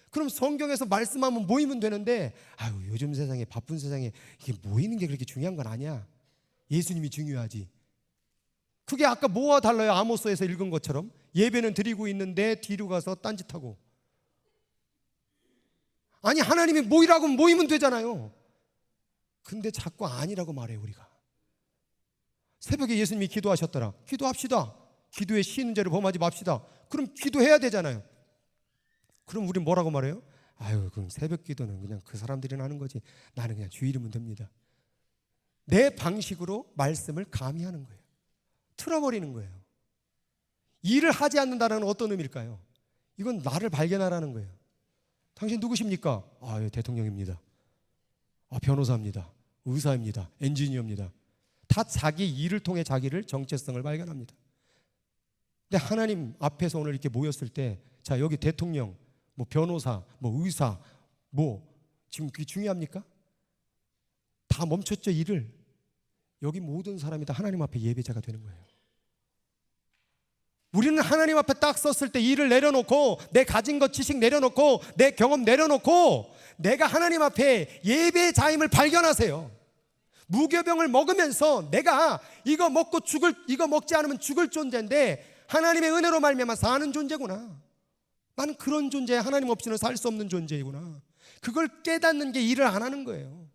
그럼 성경에서 말씀하면 모이면 되는데 아유 요즘 세상에 바쁜 세상에 이게 모이는 게 그렇게 중요한 건 아니야. 예수님이 중요하지. 그게 아까 뭐와 달라요? 아모스에서 읽은 것처럼 예배는 드리고 있는데 뒤로 가서 딴짓하고. 아니 하나님이 모이라고 모이면 되잖아요. 근데 자꾸 아니라고 말해요. 우리가 새벽에 예수님이 기도하셨더라. 기도합시다. 기도에 쉬는 죄를 범하지 맙시다. 그럼 기도해야 되잖아요. 그럼 우린 뭐라고 말해요? 아유 그럼 새벽 기도는 그냥 그 사람들이 하는 거지 나는 그냥 주일이면 됩니다. 내 방식으로 말씀을 가미하는 거예요. 틀어버리는 거예요. 일을 하지 않는다는 건 어떤 의미일까요? 이건 나를 발견하라는 거예요. 당신 누구십니까? 아, 예, 대통령입니다. 아, 변호사입니다. 의사입니다. 엔지니어입니다. 다 자기 일을 통해 자기를 정체성을 발견합니다. 근데 하나님 앞에서 오늘 이렇게 모였을 때, 자 여기 대통령, 뭐 변호사, 뭐 의사, 뭐 지금 그게 중요합니까? 다 멈췄죠 일을. 여기 모든 사람이 다 하나님 앞에 예배자가 되는 거예요. 우리는 하나님 앞에 딱 섰을 때 일을 내려놓고 내 가진 것 지식 내려놓고 내 경험 내려놓고 내가 하나님 앞에 예배자임을 발견하세요. 무교병을 먹으면서 내가 이거 먹지 않으면 죽을 존재인데 하나님의 은혜로 말미암아 사는 존재구나. 나는 그런 존재, 하나님 없이는 살 수 없는 존재이구나. 그걸 깨닫는 게 일을 안 하는 거예요.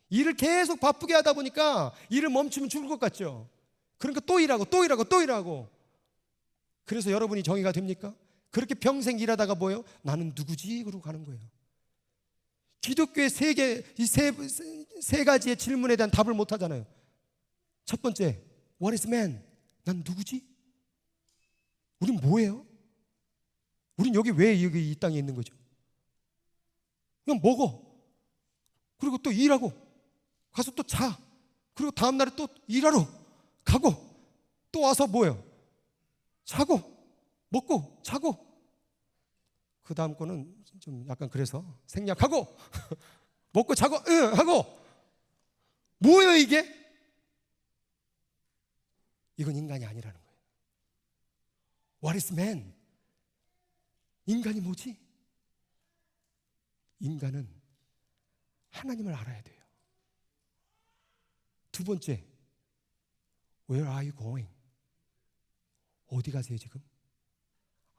일을 계속 바쁘게 하다 보니까 일을 멈추면 죽을 것 같죠. 그러니까 또 일하고 그래서 여러분이 정의가 됩니까? 그렇게 평생 일하다가 뭐예요? 나는 누구지? 그러고 가는 거예요. 기독교의 세 가지의 질문에 대한 답을 못 하잖아요. 첫 번째, What is man? 난 누구지? 우린 뭐예요? 우린 여기 왜 여기 이 땅에 있는 거죠? 그냥 먹어. 그리고 또 일하고 가서 또 자. 그리고 다음 날에 또 일하러 가고 또 와서 뭐예요? 자고 먹고 자고. 그 다음 거는 좀 약간 그래서 생략하고 먹고 자고 하고. 뭐예요 이게? 이건 인간이 아니라는 거예요. What is man? 인간이 뭐지? 인간은 하나님을 알아야 돼요. 두 번째, Where are you going? 어디 가세요 지금?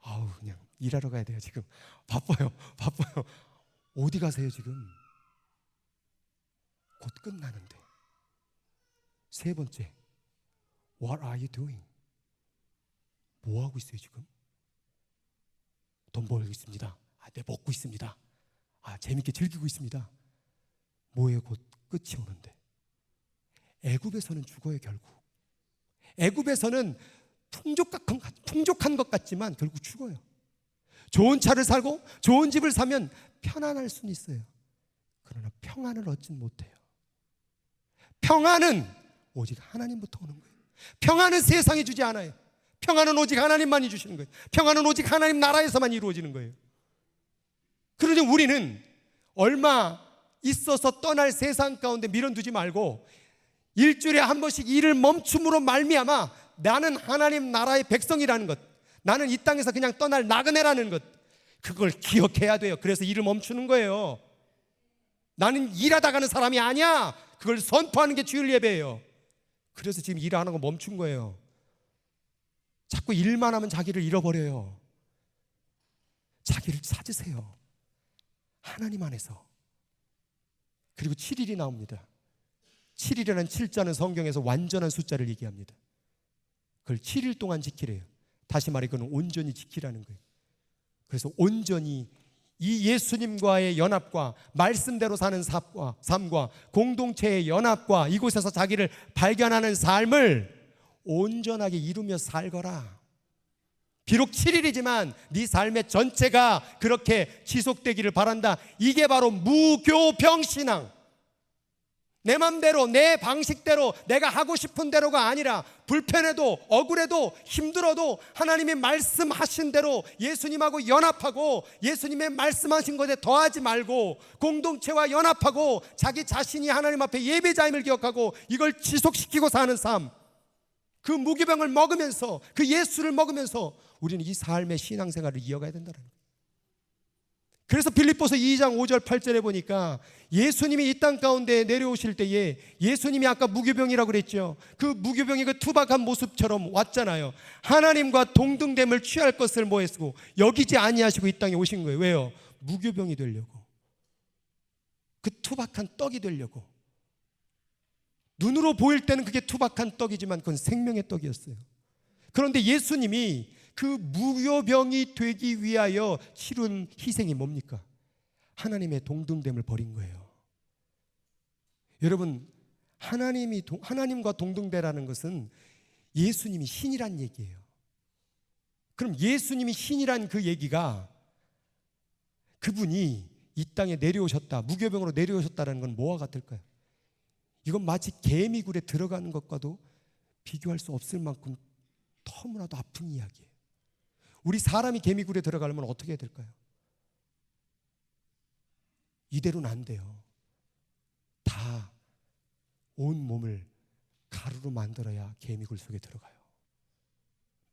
아우 그냥 일하러 가야 돼요 지금. 바빠요. 어디 가세요 지금? 곧 끝나는데. 세 번째, What are you doing? 뭐 하고 있어요 지금? 돈 벌고 있습니다. 네, 먹고 있습니다. 재밌게 즐기고 있습니다. 뭐에 곧 끝이 오는데. 애굽에서는 죽어요 결국. 애굽에서는 풍족한 것 같지만 결국 죽어요. 좋은 차를 살고 좋은 집을 사면 편안할 수는 있어요. 그러나 평안을 얻진 못해요. 평안은 오직 하나님부터 오는 거예요. 평안은 세상이 주지 않아요. 평안은 오직 하나님만이 주시는 거예요. 평안은 오직 하나님 나라에서만 이루어지는 거예요. 그러니 우리는 얼마 있어서 떠날 세상 가운데 미련두지 말고 일주일에 한 번씩 일을 멈춤으로 말미암아 나는 하나님 나라의 백성이라는 것, 나는 이 땅에서 그냥 떠날 나그네라는 것, 그걸 기억해야 돼요. 그래서 일을 멈추는 거예요. 나는 일하다 가는 사람이 아니야. 그걸 선포하는 게 주일 예배예요. 그래서 지금 일 안 하고 멈춘 거예요. 자꾸 일만 하면 자기를 잃어버려요. 자기를 찾으세요. 하나님 안에서. 그리고 7일이 나옵니다. 7일이라는 7자는 성경에서 완전한 숫자를 얘기합니다. 그걸 7일 동안 지키래요. 다시 말해 그건 온전히 지키라는 거예요. 그래서 온전히 이 예수님과의 연합과 말씀대로 사는 삶과 공동체의 연합과 이곳에서 자기를 발견하는 삶을 온전하게 이루며 살거라. 비록 7일이지만 네 삶의 전체가 그렇게 지속되기를 바란다. 이게 바로 무교병신앙. 내 맘대로 내 방식대로 내가 하고 싶은 대로가 아니라 불편해도 억울해도 힘들어도 하나님이 말씀하신 대로 예수님하고 연합하고 예수님의 말씀하신 것에 더하지 말고 공동체와 연합하고 자기 자신이 하나님 앞에 예배자임을 기억하고 이걸 지속시키고 사는 삶, 그 무교병을 먹으면서 그 예수를 먹으면서 우리는 이 삶의 신앙생활을 이어가야 된다는 거예요. 그래서 빌립보서 2장 5절 8절에 보니까 예수님이 이 땅 가운데 내려오실 때에 예수님이 아까 무교병이라고 그랬죠. 그 무교병이 그 투박한 모습처럼 왔잖아요. 하나님과 동등됨을 취할 것을 뭐 했고 여기지 아니하시고 이 땅에 오신 거예요. 왜요? 무교병이 되려고. 그 투박한 떡이 되려고. 눈으로 보일 때는 그게 투박한 떡이지만 그건 생명의 떡이었어요. 그런데 예수님이 그 무교병이 되기 위하여 치른 희생이 뭡니까? 하나님의 동등됨을 버린 거예요. 여러분, 하나님과 동등되라는 것은 예수님이 신이란 얘기예요. 그럼 예수님이 신이란 그 얘기가 그분이 이 땅에 내려오셨다, 무교병으로 내려오셨다는 건 뭐와 같을까요? 이건 마치 개미굴에 들어가는 것과도 비교할 수 없을 만큼 너무나도 아픈 이야기예요. 우리 사람이 개미굴에 들어가려면 어떻게 해야 될까요? 이대로는 안 돼요. 다 온 몸을 가루로 만들어야 개미굴 속에 들어가요.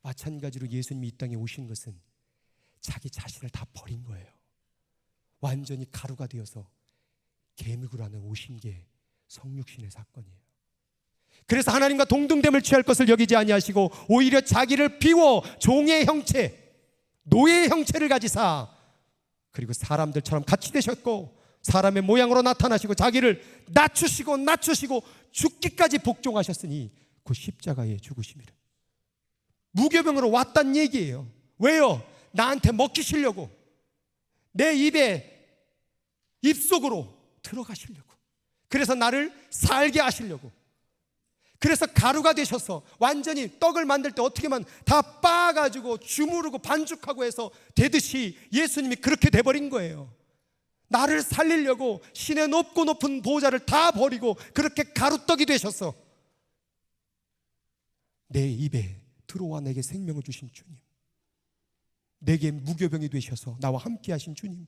마찬가지로 예수님이 이 땅에 오신 것은 자기 자신을 다 버린 거예요. 완전히 가루가 되어서 개미굴 안에 오신 게 성육신의 사건이에요. 그래서 하나님과 동등됨을 취할 것을 여기지 아니하시고 오히려 자기를 비워 종의 형체, 노예의 형체를 가지사 그리고 사람들처럼 같이 되셨고 사람의 모양으로 나타나시고 자기를 낮추시고 죽기까지 복종하셨으니 그 십자가의 죽으심이라. 무교병으로 왔단 얘기예요. 왜요? 나한테 먹히시려고, 내 입속으로 들어가시려고, 그래서 나를 살게 하시려고. 그래서 가루가 되셔서 완전히 떡을 만들 때 어떻게만 다 빻아가지고 주무르고 반죽하고 해서 되듯이 예수님이 그렇게 돼버린 거예요. 나를 살리려고 신의 높고 높은 보좌를 다 버리고 그렇게 가루떡이 되셔서 내 입에 들어와 내게 생명을 주신 주님, 내게 무교병이 되셔서 나와 함께 하신 주님,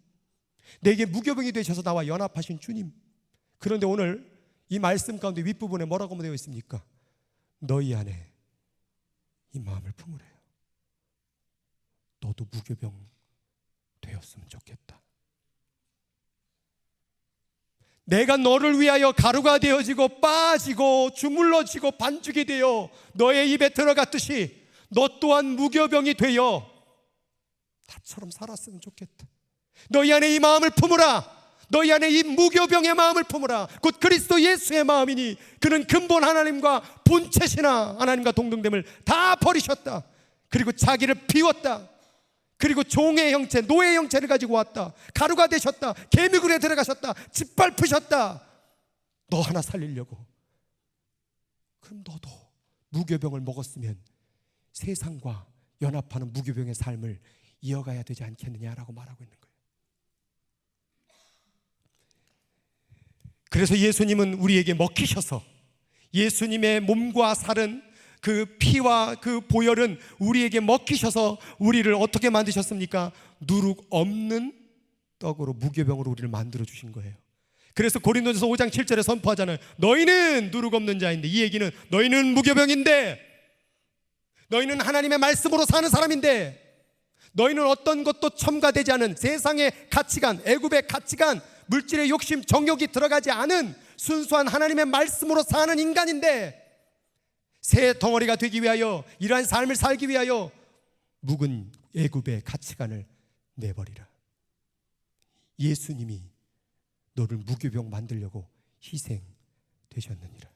내게 무교병이 되셔서 나와 연합하신 주님. 그런데 오늘 이 말씀 가운데 윗부분에 뭐라고 되어 있습니까? 너희 안에 이 마음을 품으래요. 너도 무교병 되었으면 좋겠다. 내가 너를 위하여 가루가 되어지고 빠지고 주물러지고 반죽이 되어 너의 입에 들어갔듯이 너 또한 무교병이 되어 나처럼 살았으면 좋겠다. 너희 안에 이 마음을 품으라. 너희 안에 이 무교병의 마음을 품으라. 곧 그리스도 예수의 마음이니 그는 근본 하나님과 본체시나 하나님과 동등됨을 다 버리셨다. 그리고 자기를 비웠다. 그리고 종의 형체, 노예의 형체를 가지고 왔다. 가루가 되셨다. 개미굴에 들어가셨다. 짓밟으셨다. 너 하나 살리려고. 그럼 너도 무교병을 먹었으면 세상과 연합하는 무교병의 삶을 이어가야 되지 않겠느냐라고 말하고 있는 거예요. 그래서 예수님은 우리에게 먹히셔서 예수님의 몸과 살은 그 피와 그 보혈은 우리에게 먹히셔서 우리를 어떻게 만드셨습니까? 누룩 없는 떡으로, 무교병으로 우리를 만들어 주신 거예요. 그래서 고린도전서 5장 7절에 선포하잖아요. 너희는 누룩 없는 자인데, 이 얘기는 너희는 무교병인데 너희는 하나님의 말씀으로 사는 사람인데 너희는 어떤 것도 첨가되지 않은 세상의 가치관, 애굽의 가치관, 물질의 욕심, 정욕이 들어가지 않은 순수한 하나님의 말씀으로 사는 인간인데 새 덩어리가 되기 위하여, 이러한 삶을 살기 위하여 묵은 애굽의 가치관을 내버리라. 예수님이 너를 무교병 만들려고 희생되셨느니라.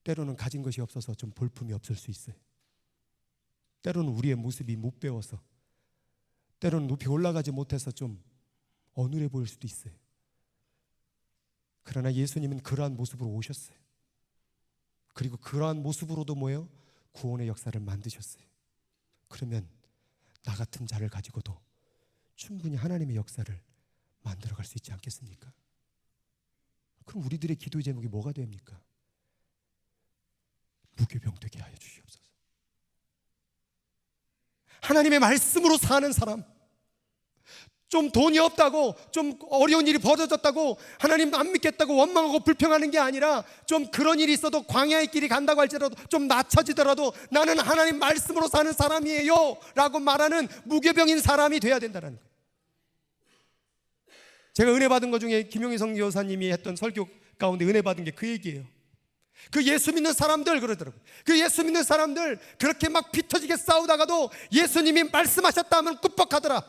때로는 가진 것이 없어서 좀 볼품이 없을 수 있어요. 때로는 우리의 모습이 못 배워서, 때로는 높이 올라가지 못해서 좀 어눌해 보일 수도 있어요. 그러나 예수님은 그러한 모습으로 오셨어요. 그리고 그러한 모습으로도 뭐예요? 구원의 역사를 만드셨어요. 그러면 나 같은 자를 가지고도 충분히 하나님의 역사를 만들어갈 수 있지 않겠습니까? 그럼 우리들의 기도의 제목이 뭐가 됩니까? 무교병 되게 하여 주시옵소서. 하나님의 말씀으로 사는 사람, 좀 돈이 없다고, 좀 어려운 일이 벌어졌다고 하나님 안 믿겠다고 원망하고 불평하는 게 아니라, 좀 그런 일이 있어도 광야의 길이 간다고 할지라도 좀 낮춰지더라도 나는 하나님 말씀으로 사는 사람이에요 라고 말하는 무교병인 사람이 돼야 된다는 거예요. 제가 은혜 받은 것 중에 김용희 선교사님이 했던 설교 가운데 은혜 받은 게 그 얘기예요. 그 예수 믿는 사람들 그러더라고요. 그 예수 믿는 사람들 그렇게 막 피 터지게 싸우다가도 예수님이 말씀하셨다 하면 꾹뻑하더라.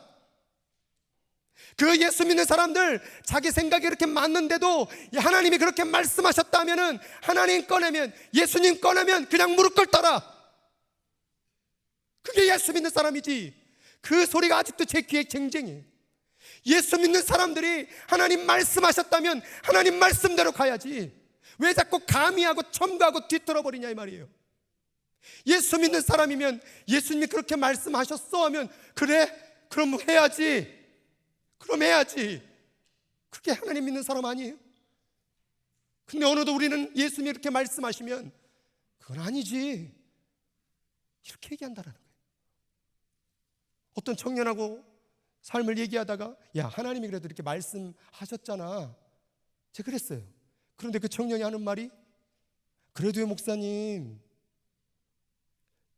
그 예수 믿는 사람들 자기 생각이 이렇게 맞는데도 하나님이 그렇게 말씀하셨다 하면은, 하나님 꺼내면, 예수님 꺼내면 그냥 무릎 꿇더라. 그게 예수 믿는 사람이지. 그 소리가 아직도 제 귀에 쟁쟁해요. 예수 믿는 사람들이 하나님 말씀하셨다면 하나님 말씀대로 가야지. 왜 자꾸 가미하고 첨가하고 뒤틀어버리냐 이 말이에요. 예수 믿는 사람이면 예수님이 그렇게 말씀하셨어 하면 그래? 그럼 해야지. 그럼 해야지. 그게 하나님 믿는 사람 아니에요? 근데 어느덧 우리는 예수님이 이렇게 말씀하시면 그건 아니지 이렇게 얘기한다는 거예요. 어떤 청년하고 삶을 얘기하다가 야, 하나님이 그래도 이렇게 말씀하셨잖아. 제가 그랬어요. 그런데 그 청년이 하는 말이 그래도요 목사님,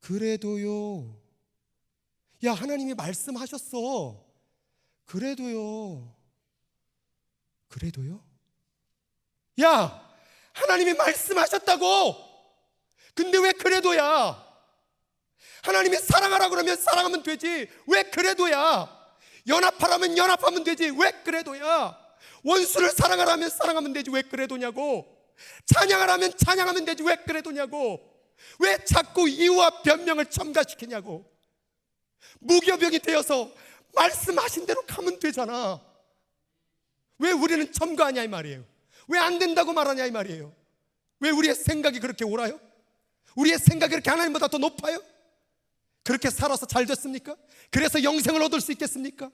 그래도요. 야, 하나님이 말씀하셨어. 그래도요. 그래도요? 야, 하나님이 말씀하셨다고. 근데 왜 그래도야? 하나님이 사랑하라 그러면 사랑하면 되지. 왜 그래도야? 연합하라면 연합하면 되지. 왜 그래도야? 원수를 사랑하라면 사랑하면 되지. 왜 그래도냐고. 찬양하라면 찬양하면 되지. 왜 그래도냐고. 왜 자꾸 이유와 변명을 첨가시키냐고. 무교병이 되어서 말씀하신 대로 가면 되잖아. 왜 우리는 첨가하냐 이 말이에요. 왜 안 된다고 말하냐 이 말이에요. 왜 우리의 생각이 그렇게 옳아요? 우리의 생각이 그렇게 하나님보다 더 높아요? 그렇게 살아서 잘 됐습니까? 그래서 영생을 얻을 수 있겠습니까?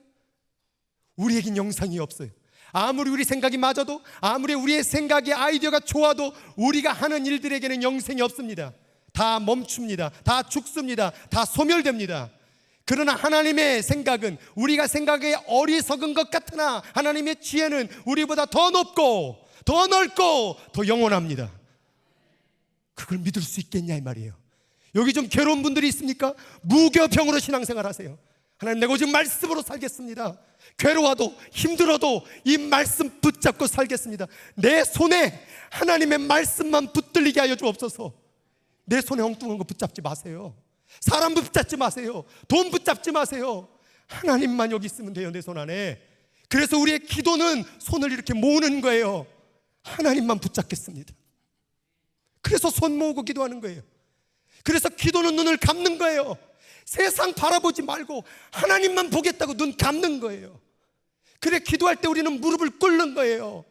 우리에겐 영생이 없어요. 아무리 우리 생각이 맞아도, 아무리 우리의 생각의 아이디어가 좋아도 우리가 하는 일들에게는 영생이 없습니다. 다 멈춥니다. 다 죽습니다. 다 소멸됩니다. 그러나 하나님의 생각은, 우리가 생각에 어리석은 것 같으나 하나님의 지혜는 우리보다 더 높고 더 넓고 더 영원합니다. 그걸 믿을 수 있겠냐 이 말이에요. 여기 좀 괴로운 분들이 있습니까? 무교병으로 신앙생활 하세요. 하나님, 내가 오직 말씀으로 살겠습니다. 괴로워도 힘들어도 이 말씀 붙잡고 살겠습니다. 내 손에 하나님의 말씀만 붙들리게 하여 주옵소서. 내 손에 엉뚱한 거 붙잡지 마세요. 사람 붙잡지 마세요. 돈 붙잡지 마세요. 하나님만 여기 있으면 돼요, 내 손 안에. 그래서 우리의 기도는 손을 이렇게 모으는 거예요. 하나님만 붙잡겠습니다. 그래서 손 모으고 기도하는 거예요. 그래서 기도는 눈을 감는 거예요. 세상 바라보지 말고 하나님만 보겠다고 눈 감는 거예요. 그래, 기도할 때 우리는 무릎을 꿇는 거예요.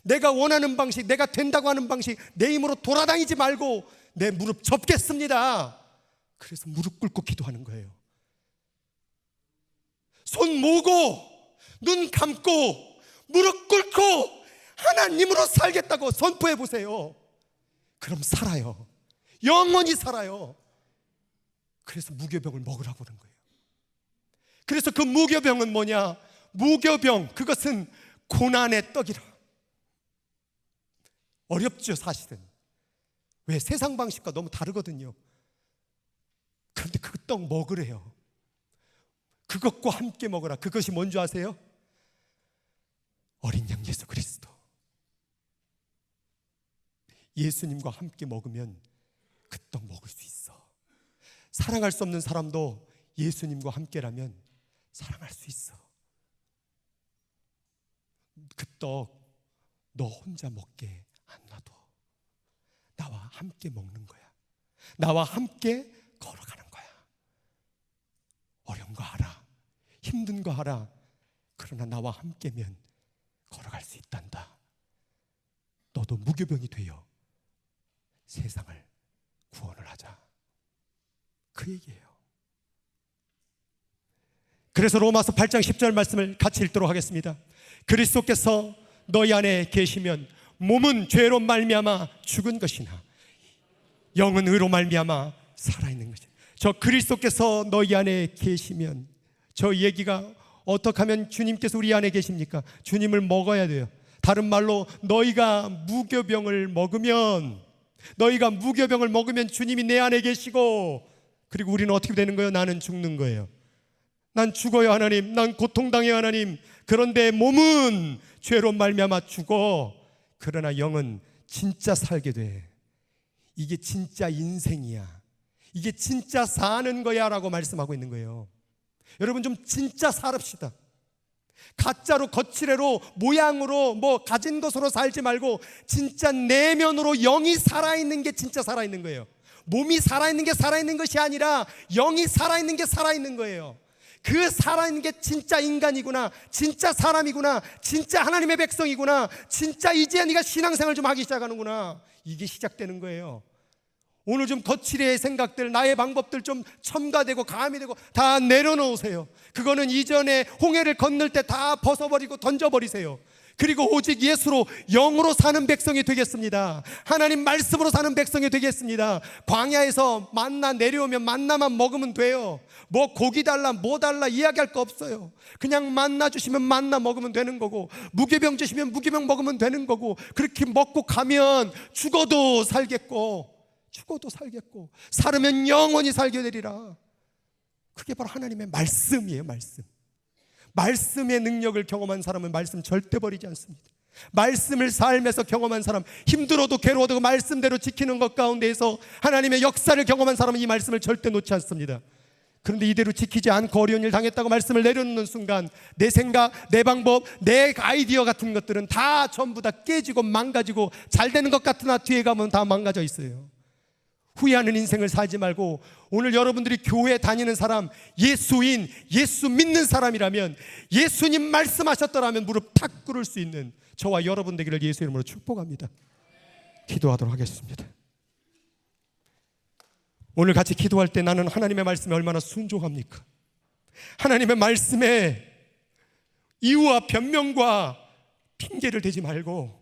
내가 원하는 방식, 내가 된다고 하는 방식, 내 힘으로 돌아다니지 말고 내 무릎 접겠습니다. 그래서 무릎 꿇고 기도하는 거예요. 손 모으고 눈 감고 무릎 꿇고 하나님으로 살겠다고 선포해 보세요. 그럼 살아요. 영원히 살아요. 그래서 무교병을 먹으라고 그런 거예요. 그래서 그 무교병은 뭐냐? 무교병, 그것은 고난의 떡이라. 어렵죠 사실은. 왜? 세상 방식과 너무 다르거든요. 그런데 그 떡 먹으래요. 그것과 함께 먹으라. 그것이 뭔지 아세요? 어린 양 예수 그리스도. 예수님과 함께 먹으면 그 떡 먹을 수 있어. 사랑할 수 없는 사람도 예수님과 함께라면 사랑할 수 있어. 그 떡 너 혼자 먹게 안 놔둬. 나와 함께 먹는 거야. 나와 함께 걸어가는 거야. 어려운 거 알아. 힘든 거 알아. 그러나 나와 함께면 걸어갈 수 있단다. 너도 무교병이 되어 세상을 구원을 하자. 그 얘기예요. 그래서 로마서 8장 10절 말씀을 같이 읽도록 하겠습니다. 그리스도께서 너희 안에 계시면 몸은 죄로 말미암아 죽은 것이나 영은 의로 말미암아 살아있는 것이다. 저 그리스도께서 너희 안에 계시면, 저 얘기가 어떻게 하면 주님께서 우리 안에 계십니까? 주님을 먹어야 돼요. 다른 말로 너희가 무교병을 먹으면 주님이 내 안에 계시고, 그리고 우리는 어떻게 되는 거예요? 나는 죽는 거예요. 난 죽어요 하나님. 난 고통당해요 하나님. 그런데 몸은 죄로 말미암아 죽어. 그러나 영은 진짜 살게 돼. 이게 진짜 인생이야. 이게 진짜 사는 거야 라고 말씀하고 있는 거예요. 여러분 좀 진짜 살읍시다. 가짜로, 거칠애로, 모양으로, 가진 것으로 살지 말고 진짜 내면으로 영이 살아있는 게 진짜 살아있는 거예요. 몸이 살아있는 게 살아있는 것이 아니라 영이 살아있는 게 살아있는 거예요. 그 살아있는 게 진짜 인간이구나, 진짜 사람이구나, 진짜 하나님의 백성이구나, 진짜 이제 네가 신앙생활 좀 하기 시작하는구나. 이게 시작되는 거예요. 오늘 좀 거칠의 생각들, 나의 방법들 좀 첨가되고 가미되고 다 내려놓으세요. 그거는 이전에 홍해를 건널 때 다 벗어버리고 던져버리세요. 그리고 오직 예수로, 영으로 사는 백성이 되겠습니다. 하나님 말씀으로 사는 백성이 되겠습니다. 광야에서 만나 내려오면 만나만 먹으면 돼요. 뭐 고기 달라 뭐 달라 이야기할 거 없어요. 그냥 만나 주시면 만나 먹으면 되는 거고, 무교병 주시면 무교병 먹으면 되는 거고, 그렇게 먹고 가면 죽어도 살겠고 살으면 영원히 살게 되리라. 그게 바로 하나님의 말씀이에요. 말씀의 능력을 경험한 사람은 말씀 절대 버리지 않습니다. 말씀을 삶에서 경험한 사람, 힘들어도 괴로워도 그 말씀대로 지키는 것 가운데에서 하나님의 역사를 경험한 사람은 이 말씀을 절대 놓지 않습니다. 그런데 이대로 지키지 않고 어려운 일 당했다고 말씀을 내려놓는 순간 내 생각, 내 방법, 내 아이디어 같은 것들은 다 전부 다 깨지고 망가지고 잘 되는 것 같으나 뒤에 가면 다 망가져 있어요. 후회하는 인생을 살지 말고, 오늘 여러분들이 교회 다니는 사람, 예수인, 예수 믿는 사람이라면, 예수님 말씀하셨더라면 무릎 탁 꿇을 수 있는 저와 여러분 되기를 예수 이름으로 축복합니다. 기도하도록 하겠습니다. 오늘 같이 기도할 때 나는 하나님의 말씀에 얼마나 순종합니까? 하나님의 말씀에 이유와 변명과 핑계를 대지 말고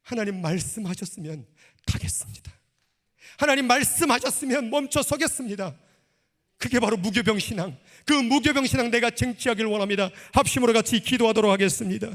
하나님 말씀하셨으면 가겠습니다. 하나님 말씀하셨으면 멈춰 서겠습니다. 그게 바로 무교병 신앙. 그 무교병 신앙 내가 쟁취하기를 원합니다. 합심으로 같이 기도하도록 하겠습니다.